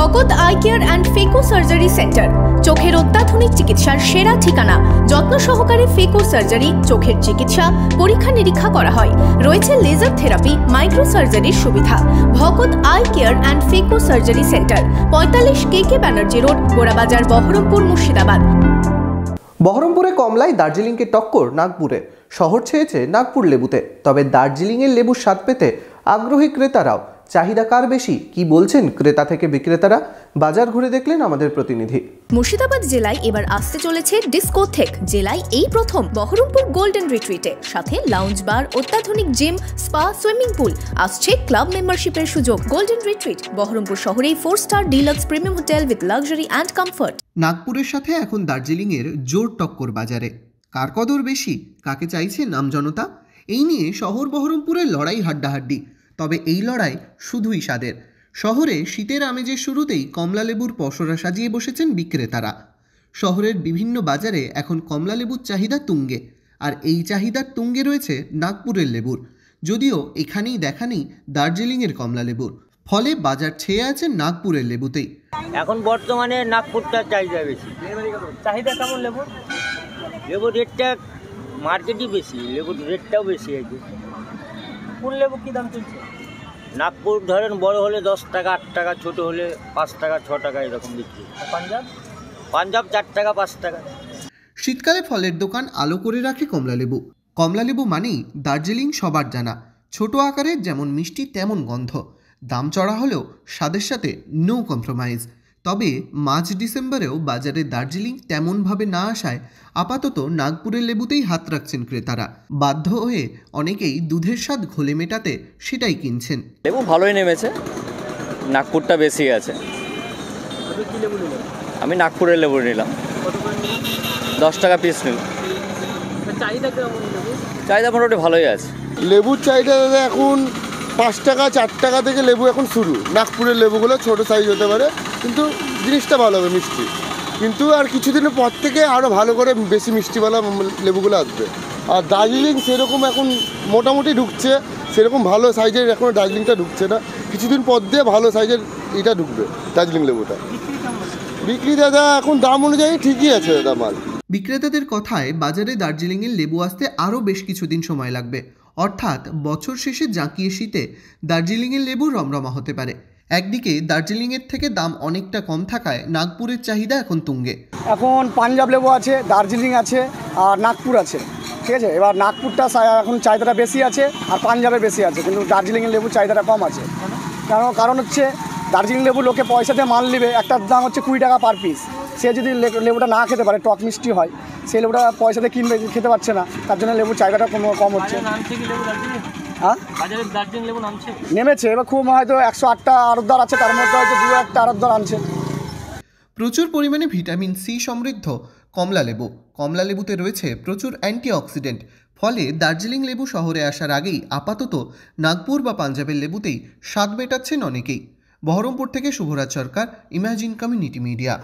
Bhagat eye care and phaco surgery centre, চোখের অত্যাধুনিক চিকিৎসার সেরা ঠিকানা। যত্ন সহকারে ফেকো সার্জারি, চোখের চিকিৎসা, পরীক্ষা নিরীক্ষা করা হয়। রয়েছে লেজার থেরাপি, মাইক্রো সার্জারির সুবিধা। Bhagat eye care and phaco surgery centre, 45 KK Banerjee road, Gorabazar, Baharampur, Murshidabad. বহরমপুরে কমলায় দার্জিলিংকে টক্কর নাগপুরে। শহর ছেয়েছে নাগপুর লেবুতে, তবে দার্জিলিংয়ের লেবুর স্বাদ পেতে আগ্রহী ক্রেতারাও। চাহিদা কার বেশি, কি বলছেন ক্রেতা থেকে বিক্রেতারা? বাজার ঘুরে দেখলেন আমাদের প্রতিনিধি। মুর্শিদাবাদ জেলায় এবার আসতে চলেছে ডিস্কোথেক। জেলায় এই প্রথম বহরমপুর গোল্ডেন রিট্রিটে, সাথে লাউঞ্জ বার, অত্যাধুনিক জিম, স্পা, সুইমিং পুল। আসছে ক্লাব মেম্বারশিপের সুযোগ। গোল্ডেন রিট্রিট বহরমপুর শহরেই 4 star deluxe premium hotel with luxury and comfort. নাগপুরের সাথে এখন দার্জিলিংয়ের জোর টক্কর বাজারে। কার কদর বেশি, কাকে চাইছে নাম জনতা, এই নিয়ে শহর বহরমপুরের লড়াই হাড্ডাহাড্ডি। তবে এই লড়াই শুধুই স্বাদের। শহরে শীতের আমেজের শুরুতেই কমলা লেবুর পসরা সাজিয়ে বসেছেন বিক্রেতারা। শহরের বিভিন্ন বাজারে এখন কমলা লেবুর চাহিদা তুঙ্গে, আর এই চাহিদার তুঙ্গে রয়েছে নাগপুরের লেবুর। যদিও এখানেই দেখা নেই দার্জিলিংয়ের কমলা লেবুর, ফলে বাজার ছেয়ে আছে নাগপুরের লেবুতেই। এখন বর্তমানে নাগপুরটার চাহিদা বেশি। চাহিদা কেমন লেবুর? লেবুর রেটটা মার্কেটই বেশি, লেবুর রেটটাও বেশি আছে। কোন লেবু কি দাম চলছে? নাগপুর ধরেন বড় হলে 10 টাকা, 8 টাকা, ছোট হলে 5 টাকা, 6 টাকা এরকম বিক্রি। পাঞ্জাব? পাঞ্জাব 4 টাকা, 5 টাকা। শীতকালে ফলের দোকান আলো করে রাখে কমলা লেবু। কমলা লেবু মানেই দার্জিলিং সবার জানা। ছোট আকারের, যেমন মিষ্টি তেমন গন্ধ। দাম চড়া হলেও স্বাদের সাথে নো কম্প্রোমাইজ। তবে মার্চ ডিসেম্বরেও বাজারে দার্জিলিং তেমনভাবে না আসায় আপাতত নাগপুরের লেবুতেই হাত রাখছেন ক্রেতারা। বাধ্য হয়ে অনেকেই দুধের স্বাদ ঘোলে মেটাতে সেটাই কিনছেন। লেবু ভালোই নেমেছে, নাগপুরটা বেশি আছে। কি লেবু নিলেন? আমি নাগপুরের লেবু নিলাম। কত করে নিলেন? 10 টাকা পিস নিলাম। চাহিদা কেমন লেবু? চাহিদা মোটামুটি ভালোই আছে। লেবুর চাহিদা দাদা এখন 5 টাকা 4 টাকা থেকে লেবু এখন শুরু। নাগপুরের লেবুগুলো ছোট সাইজ হতে পারে, কিন্তু জিনিসটা ভালো হবে, মিষ্টি। কিন্তু আর কিছুদিনের পর থেকে আরও ভালো করে বেশি মিষ্টিওয়ালা লেবুগুলো আসবে। আর দার্জিলিং সেরকম এখন মোটামুটি ঢুকছে, সেরকম ভালো সাইজের এখনও দার্জিলিংটা ঢুকছে না। কিছুদিন পর দিয়ে ভালো সাইজের এটা ঢুকবে, দার্জিলিং লেবুটা। বিক্রি দাদা এখন দাম অনুযায়ী ঠিকই আছে দাদা মাল। বিক্রেতাদের কথায় বাজারে দার্জিলিংয়ের লেবু আসতে আরও বেশ কিছুদিন সময় লাগবে। অর্থাৎ বছর শেষে জাঁকিয়ে শীতে দার্জিলিংয়ের লেবু রমরমা হতে পারে। একদিকে দার্জিলিংয়ের থেকে দাম অনেকটা কম থাকায় নাগপুরের চাহিদা এখন তুঙ্গে। এখন পাঞ্জাব লেবু আছে, দার্জিলিং আছে, আর নাগপুর আছে। ঠিক আছে, এবার নাগপুরটা এখন চাহিদাটা বেশি আছে, আর পাঞ্জাবে বেশি আছে, কিন্তু দার্জিলিংয়ের লেবুর চাহিদাটা কম আছে। কারণ হচ্ছে দার্জিলিং লেবু লোকে পয়সা দিয়ে মাল নেবে, একটার দাম হচ্ছে 20 টাকা পার পিস। সে যদি লেবুটা না খেতে পারে, টক মিষ্টি হয়, সেই লেবুটা পয়সা দিয়ে কিনবে, খেতে পারছে না, তার জন্য লেবুর চাহিদাটা কম হচ্ছে। হ্যাঁ, নেমেছে। এবার খুব হয়তো 108টা আড়তদার আছে, তার মধ্যে হয়তো 2-1টা আড়তদার আনছে। প্রচুর পরিমাণে ভিটামিন সি সমৃদ্ধ কমলা লেবু। কমলা লেবুতে রয়েছে প্রচুর অ্যান্টিঅক্সিডেন্ট, ফলে দার্জিলিং লেবু শহরে আসার আগেই আপাতত নাগপুর বা পাঞ্জাবের লেবুতেই স্বাদ মেটাচ্ছেন অনেকেই। বহরমপুর থেকে শুভরাজ সরকার, ইমাজিন কমিউনিটি মিডিয়া।